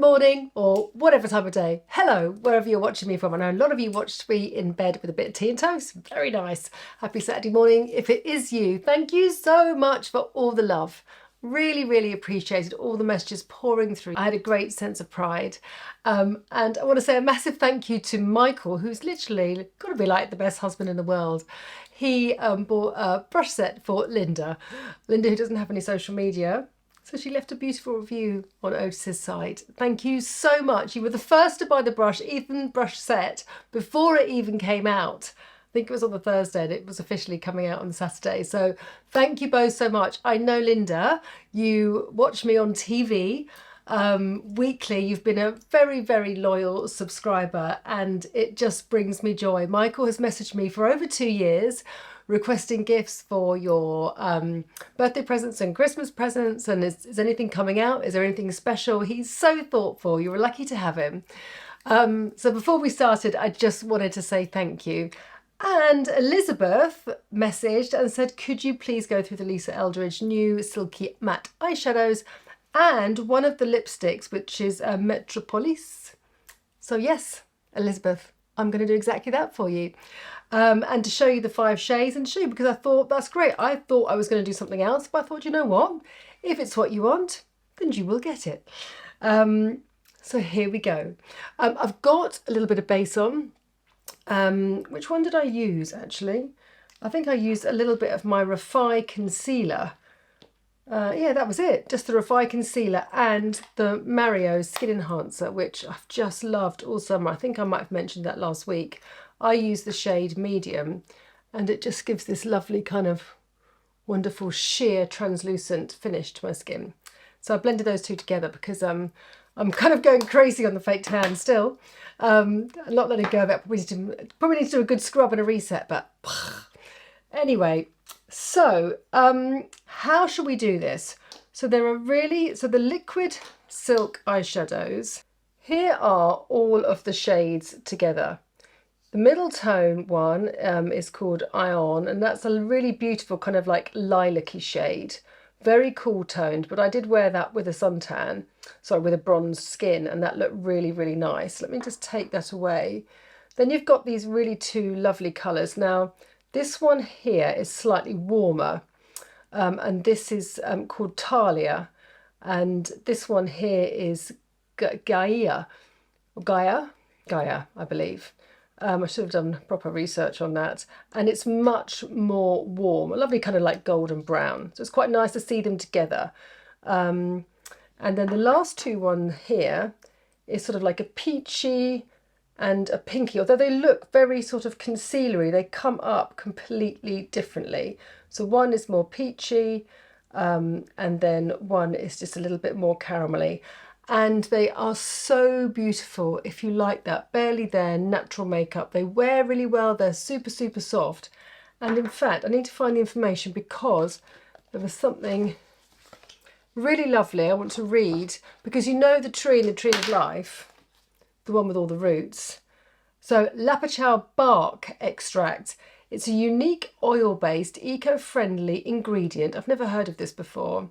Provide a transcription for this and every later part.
morning, or whatever time of day. Hello, wherever you're watching me from. I know a lot of you watched me in bed with a bit of tea and toast. Very nice. Happy Saturday morning. If it is you, thank you so much for all the love. Really appreciated all the messages pouring through. I had a great sense of pride. And I want to say a massive thank you to Michael, who's literally got to be like the best husband in the world. He bought a brush set for Linda. Linda, who doesn't have any social media. So she left a beautiful review on Otis's site. Thank you so much. You were the first to buy the brush set, before it even came out. I think it was on the Thursday and it was officially coming out on the Saturday. So thank you both so much. I know, Linda, you watch me on TV weekly. You've been a very loyal subscriber and it just brings me joy. Michael has messaged me for over 2 years requesting gifts for your birthday presents and Christmas presents, and is anything coming out? Is there anything special? He's so thoughtful. You were lucky to have him. So before we started, I just wanted to say thank you. And Elizabeth messaged and said, could you please go through the Lisa Eldridge new silky matte eyeshadows and one of the lipsticks, which is a Metropolis. So yes, Elizabeth, I'm going to do exactly that for you. And to show you the 5 shades and show you, because I thought that's great. I thought I was going to do something else, but I thought, you know what? If it's what you want, then you will get it. So here we go. I've got a little bit of base on. Which one did I use actually? I think I used a little bit of my Refi concealer. Yeah, that was it. Just the Refi concealer and the Mario Skin Enhancer, which I've just loved all summer. I think I might have mentioned that last week. I use the shade medium and it just gives this lovely kind of wonderful sheer translucent finish to my skin. So I blended those two together because I'm kind of going crazy on the fake tan still. I'm not letting go of it. Probably need to do a good scrub and a reset, but anyway. So how shall we do this? So the liquid silk eyeshadows, here are all of the shades together. The middle tone one is called Ion, and that's a really beautiful kind of like lilac-y shade. Very cool toned, but I did wear that with a suntan, sorry, with a bronze skin, and that looked really nice. Let me just take that away. Then you've got these really 2 lovely colours. Now, this one here is slightly warmer, and this is called Talia, and this one here is Gaia, I believe. I should have done proper research on that. And it's much more warm, a lovely kind of like golden brown. So it's quite nice to see them together. And then the last 2 one here is sort of like a peachy and a pinky, although they look very sort of concealery, they come up completely differently. So one is more peachy, and then one is just a little bit more caramelly. And they are so beautiful if you like that barely there natural makeup. They wear really well, they're super soft. And in fact, I need to find the information because there was something really lovely I want to read, because you know the tree in the Tree of Life, the one with all the roots. So Lapachao bark extract. It's a unique oil-based, eco-friendly ingredient. I've never heard of this before.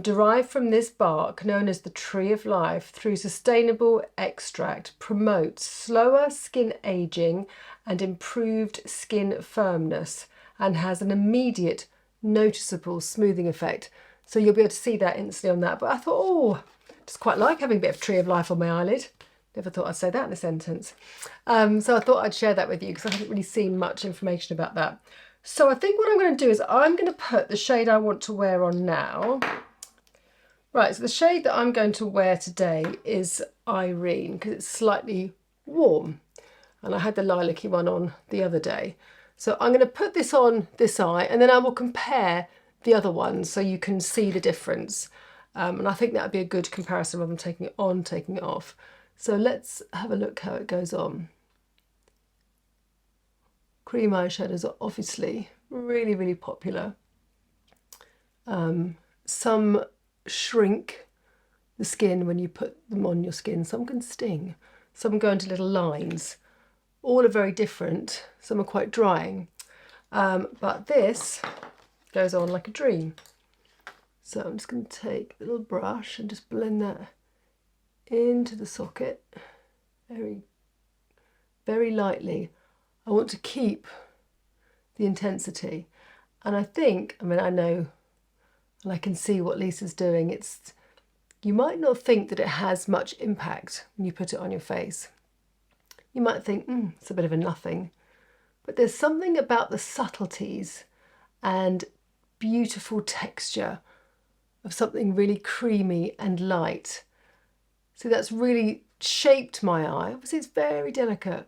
Derived from this bark, known as the Tree of Life, through sustainable extract, promotes slower skin aging and improved skin firmness, and has an immediate noticeable smoothing effect. So you'll be able to see that instantly on that. But I thought, oh, just quite like having a bit of Tree of Life on my eyelid. Never thought I'd say that in a sentence. So I thought I'd share that with you because I haven't really seen much information about that. So I think what I'm going to do is I'm going to put the shade I want to wear on now. Right, so the shade that I'm going to wear today is Irene because it's slightly warm. And I had the lilac-y one on the other day. So I'm going to put this on this eye and then I will compare the other ones so you can see the difference. And I think that would be a good comparison rather than taking it on, taking it off. So let's have a look how it goes on. Cream eyeshadows are obviously really popular. Some shrink the skin when you put them on your skin. Some can sting. Some go into little lines. All are very different. Some are quite drying. But this goes on like a dream. So I'm just going to take a little brush and just blend that into the socket, very, very lightly. I want to keep the intensity. And I think, I mean, I know, and I can see what Lisa's doing. You might not think that it has much impact when you put it on your face. You might think, it's a bit of a nothing. But there's something about the subtleties and beautiful texture of something really creamy and light. So that's really shaped my eye. Obviously it's very delicate,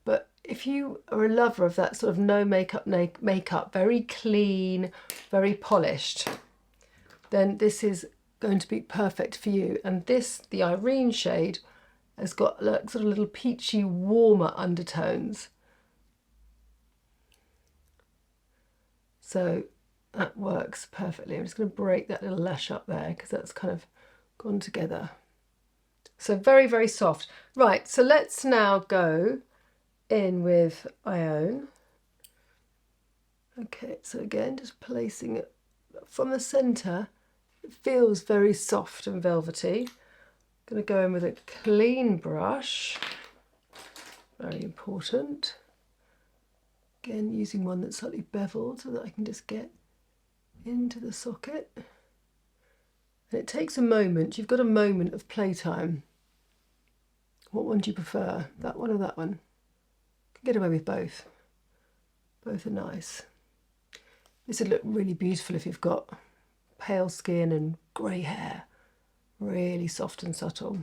but if you are a lover of that sort of no makeup, very clean, very polished, then this is going to be perfect for you. And this, the Irene shade, has got like sort of little peachy, warmer undertones. So that works perfectly. I'm just going to break that little lash up there because that's kind of gone together. So very, very soft. Right, so let's now go in with Ione. Okay, so again, just placing it from the centre. It feels very soft and velvety. I'm going to go in with a clean brush. Very important. Again, using one that's slightly beveled so that I can just get into the socket. And it takes a moment. You've got a moment of playtime. What one do you prefer? That one or that one? You can get away with both. Both are nice. This would look really beautiful if you've got pale skin and grey hair. Really soft and subtle.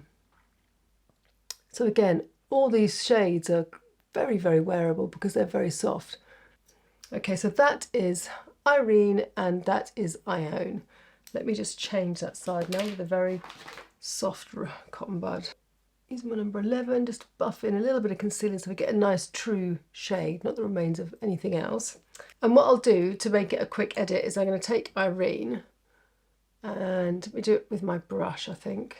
So again, all these shades are very, very wearable because they're very soft. Okay, so that is Irene and that is Ione. Let me just change that side now with a very soft cotton bud. Using my number 11, just buff in a little bit of concealer so we get a nice true shade, not the remains of anything else. And what I'll do to make it a quick edit is I'm going to take Irene and we do it with my brush, I think,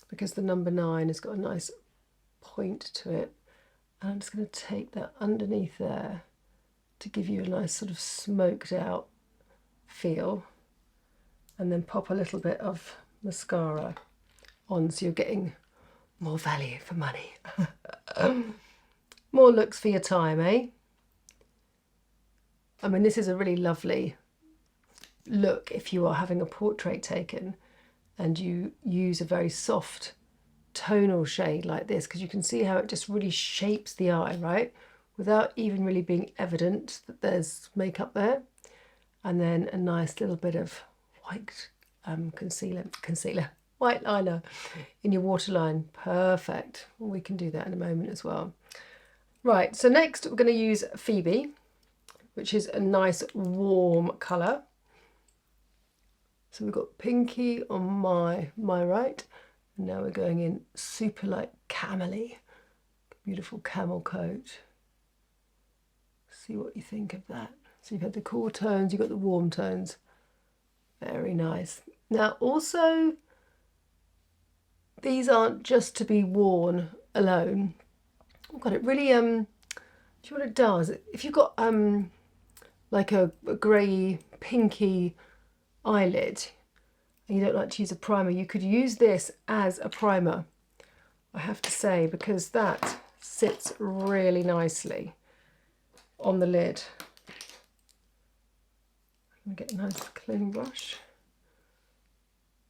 because the number 9 has got a nice point to it. And I'm just going to take that underneath there to give you a nice sort of smoked out feel, and then pop a little bit of mascara on so you're getting more value for money. More looks for your time, eh? I mean, this is a really lovely look if you are having a portrait taken and you use a very soft tonal shade like this, because you can see how it just really shapes the eye, right? Without even really being evident that there's makeup there. And then a nice little bit of white white liner in your waterline. Perfect. Well, we can do that in a moment as well. Right, so next we're going to use Phoebe, which is a nice warm colour. So we've got pinky on my right, and now we're going in super light camel-y, beautiful camel coat. See what you think of that. So you've had the cool tones, you've got the warm tones. Very nice. Now also, these aren't just to be worn alone. Oh God, it really, do you know what it does? If you've got like a grey, pinky eyelid and you don't like to use a primer, you could use this as a primer, I have to say, because that sits really nicely on the lid. I'm going to get a nice clean brush.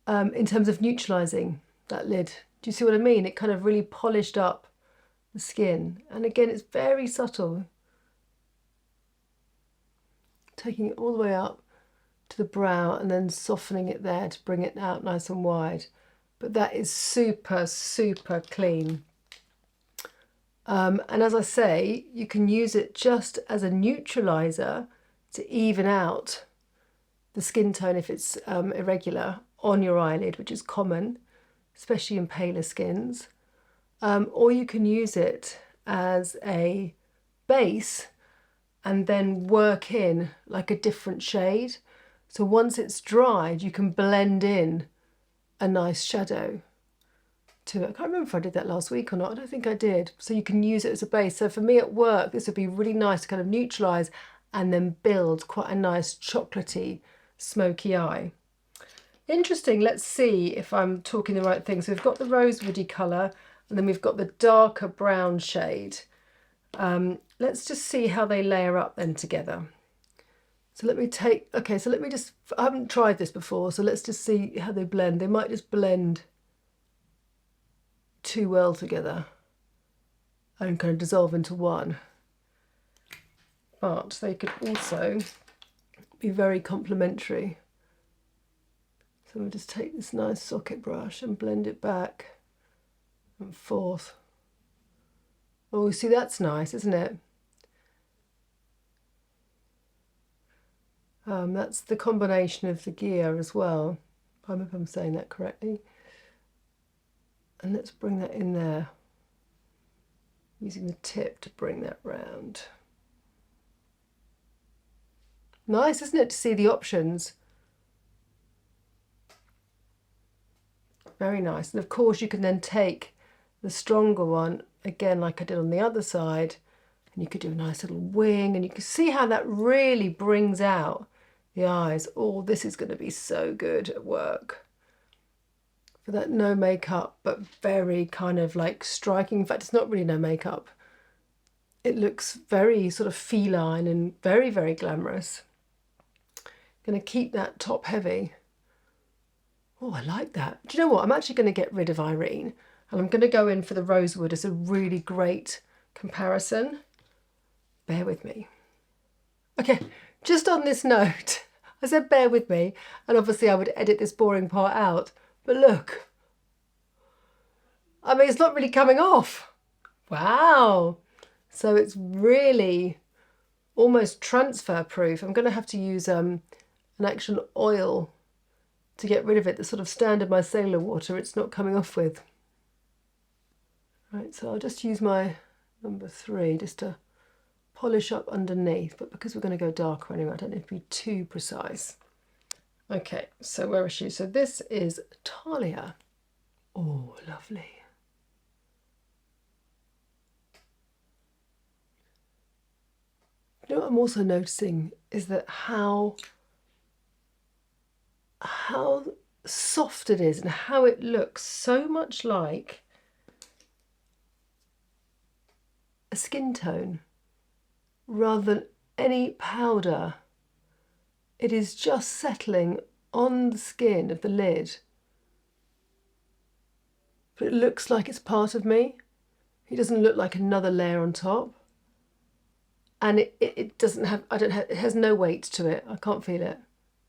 In terms of neutralising that lid, do you see what I mean? It kind of really polished up the skin, and again it's very subtle, taking it all the way up to the brow and then softening it there to bring it out nice and wide. But that is super, super clean. And as I say, you can use it just as a neutralizer to even out the skin tone if it's irregular on your eyelid, which is common, especially in paler skins. Or you can use it as a base and then work in like a different shade. So once it's dried, you can blend in a nice shadow to it. I can't remember if I did that last week or not. I don't think I did. So you can use it as a base. So for me at work, this would be really nice to kind of neutralise and then build quite a nice chocolatey, smoky eye. Interesting. Let's see if I'm talking the right thing. So we've got the rosewoody colour, and then we've got the darker brown shade. Let's just see how they layer up then together. So let me take, okay, so let me just, I haven't tried this before, so let's just see how they blend. They might just blend too well together and kind of dissolve into one. But they could also be very complementary. So we'll just take this nice socket brush and blend it back and forth. Oh, see, that's nice, isn't it? That's the combination of the gear as well. I hope I'm saying that correctly. And let's bring that in there, using the tip to bring that round. Nice, isn't it, to see the options? Very nice. And of course you can then take the stronger one, again like I did on the other side, and you could do a nice little wing, and you can see how that really brings out the eyes. Oh, this is going to be so good at work. For that no makeup, but very kind of like striking. In fact, it's not really no makeup. It looks very sort of feline and very, very glamorous. Going to keep that top heavy. Oh, I like that. Do you know what? I'm actually going to get rid of Irene, and I'm going to go in for the rosewood as a really great comparison. Bear with me. Okay, just on this note, I said bear with me, and obviously I would edit this boring part out, but look. I mean, it's not really coming off. Wow. So it's really almost transfer proof. I'm going to have to use an actual oil to get rid of it, the sort of standard micellar water it's not coming off with. Right, so I'll just use my number 3 just to polish up underneath, but because we're going to go darker anyway, I don't need to be too precise. Okay, so where is she? So this is Talia. Oh, lovely. You know what I'm also noticing is that how soft it is and how it looks so much like a skin tone rather than any powder. It is just settling on the skin of the lid, but it looks like it's part of me. It doesn't look like another layer on top, and it doesn't have, it has no weight to it. I can't feel it.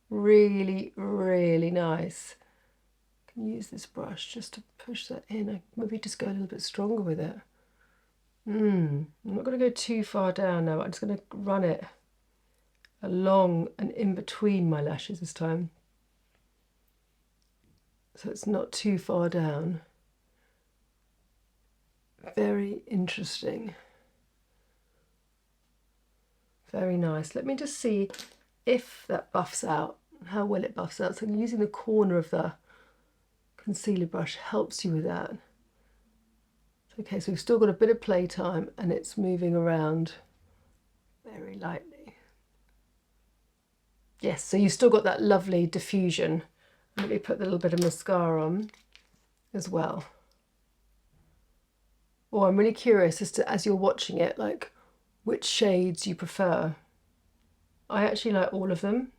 Really, really nice. I can use this brush just to push that in. I maybe just go a little bit stronger with it. I'm not going to go too far down now. I'm just going to run it along and in between my lashes this time, so it's not too far down. Very interesting. Very nice. Let me just see if that buffs out, how well it buffs out. So I'm using the corner of the concealer brush, helps you with that. Okay, so we've still got a bit of playtime and it's moving around very lightly. Yes, so you've still got that lovely diffusion. Let me put a little bit of mascara on as well. Oh, I'm really curious as to, as you're watching it, like which shades you prefer. I actually like all of them,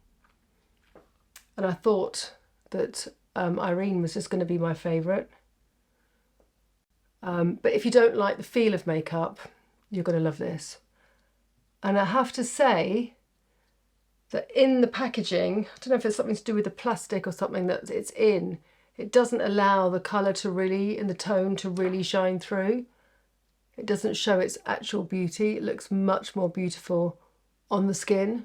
and I thought that Irene was just going to be my favourite. But if you don't like the feel of makeup, you're going to love this. And I have to say that in the packaging, I don't know if it's something to do with the plastic or something that it's in, it doesn't allow the colour to really, and the tone to really shine through. It doesn't show its actual beauty. It looks much more beautiful on the skin.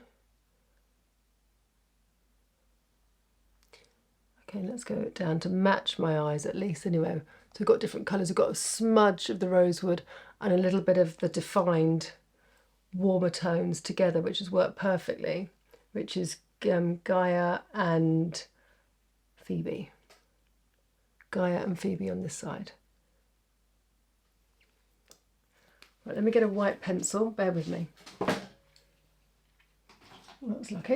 Okay, let's go down to match my eyes at least anyway. So we've got different colours. We've got a smudge of the rosewood and a little bit of the defined warmer tones together, which has worked perfectly, which is Gaia and Phoebe. Gaia and Phoebe on this side. Right, let me get a white pencil, bear with me. Well, that was lucky.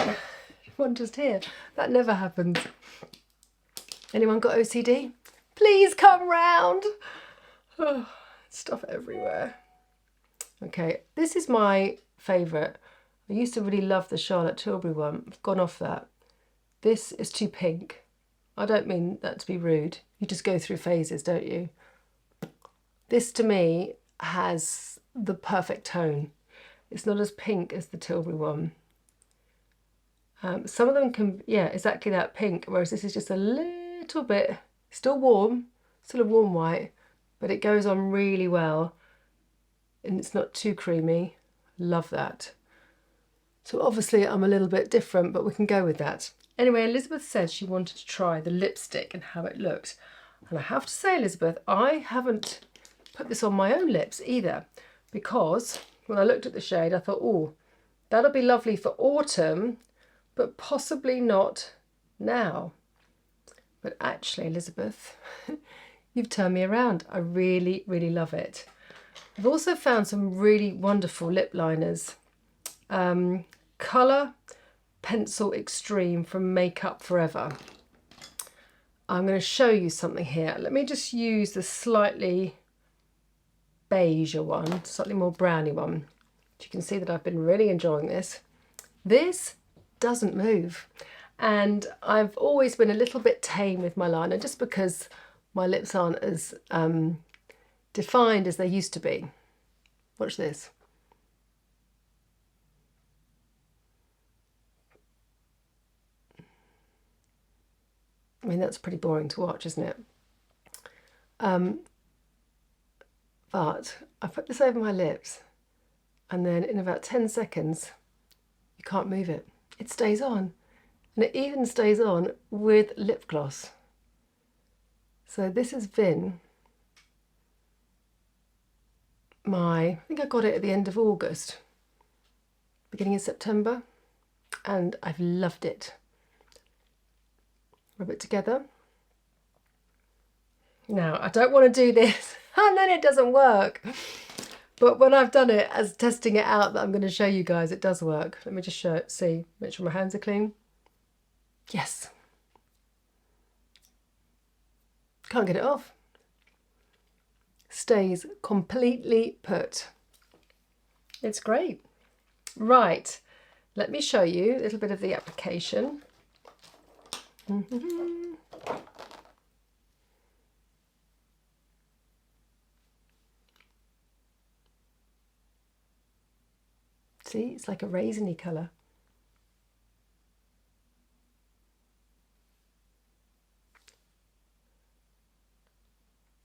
One just here. That never happens. Anyone got OCD? Please come round. Oh, stuff everywhere. Okay, this is my favourite. I used to really love the Charlotte Tilbury one. I've gone off that. This is too pink. I don't mean that to be rude. You just go through phases, don't you? This to me has the perfect tone. It's not as pink as the Tilbury one. Some of them can, yeah, exactly that pink, whereas this is just a little bit, still warm, still a warm white, but it goes on really well and it's not too creamy. Love that. So obviously I'm a little bit different, but we can go with that. Anyway, Elizabeth said she wanted to try the lipstick and how it looked. And I have to say, Elizabeth, I haven't put this on my own lips either, because when I looked at the shade, I thought, oh, that'll be lovely for autumn, but possibly not now. But actually, Elizabeth, you've turned me around. I really, really love it. I've also found some really wonderful lip liners. Colour Pencil Extreme from Makeup Forever. I'm going to show you something here. Let me just use the slightly beige one, slightly more browny one. You can see that I've been really enjoying this. This doesn't move, and I've always been a little bit tame with my liner just because my lips aren't as defined as they used to be. Watch this. I mean, that's pretty boring to watch, isn't it? But I put this over my lips, and then in about 10 seconds, you can't move it. It stays on, and it even stays on with lip gloss. So this has been I think I got it at the end of August, beginning of September, and I've loved it. Rub it together. Now, I don't want to do this and then it doesn't work. But when I've done it as testing it out that I'm going to show you guys, it does work. Let me just show it, see, make sure my hands are clean. Yes. Can't get it off. Stays completely put. It's great. Right, let me show you a little bit of the application. See, it's like a raisiny colour.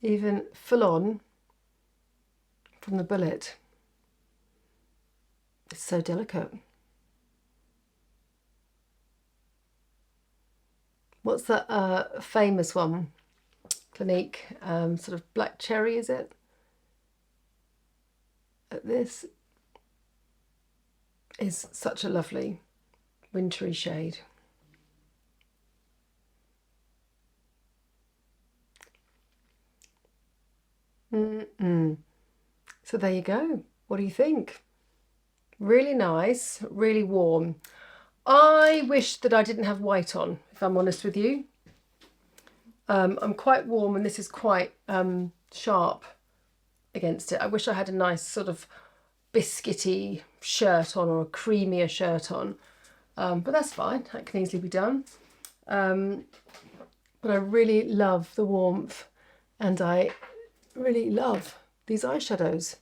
Even full on from the bullet. It's so delicate. What's that famous one? Clinique, sort of black cherry, is it? This is such a lovely wintry shade. So there you go. What do you think? Really nice, really warm. I wish that I didn't have white on, if I'm honest with you. I'm quite warm and this is quite sharp against it. I wish I had a nice sort of biscuity shirt on or a creamier shirt on, but that's fine, that can easily be done. But I really love the warmth, and I really love these eyeshadows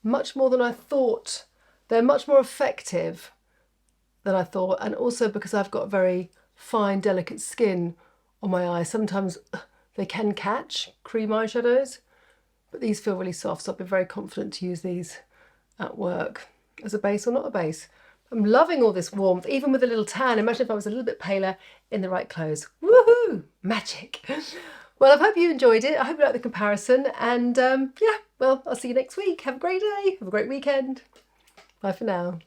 much more than I thought. They're much more effective than I thought, and also because I've got very fine, delicate skin on my eyes, sometimes they can catch cream eyeshadows, but these feel really soft, so I'll be very confident to use these at work as a base or not a base. I'm loving all this warmth, even with a little tan. Imagine if I was a little bit paler in the right clothes. Woohoo! Magic! Well, I hope you enjoyed it. I hope you liked the comparison, and yeah, well, I'll see you next week. Have a great day. Have a great weekend. Bye for now.